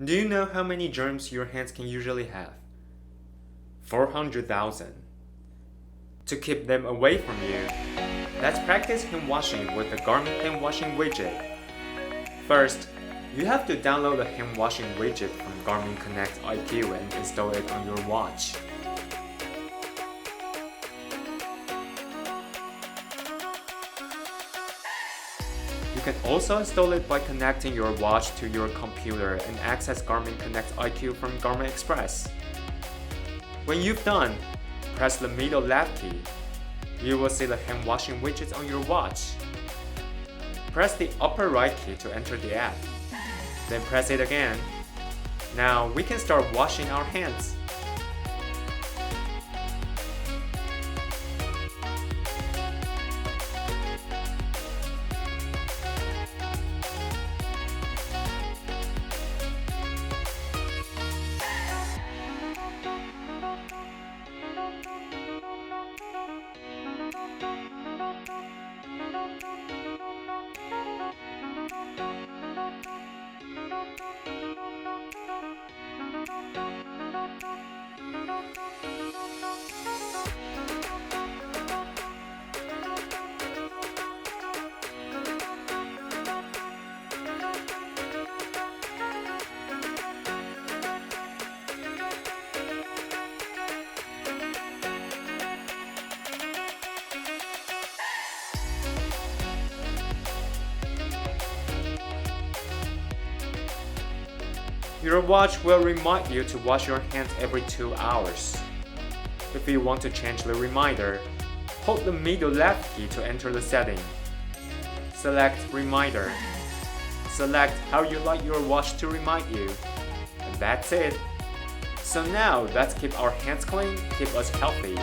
Do you know how many germs your hands can usually have? 400,000. To keep them away from you, let's practice hand washing with the Garmin Handwashing Widget. First, you have to download the Handwashing Widget from Garmin Connect IQ and install it on your watch. You can also install it by connecting your watch to your computer and access Garmin Connect IQ from Garmin Express. When you've done, press the middle left key. You will see the hand washing widget on your watch. Press the upper right key to enter the app. Then press it again. Now we can start washing our hands. Your watch will remind you to wash your hands every 2 hours. If you want to change the reminder, hold the middle left key to enter the setting. Select Reminder. Select how you like your watch to remind you. And that's it. So now let's keep our hands clean, keep us healthy.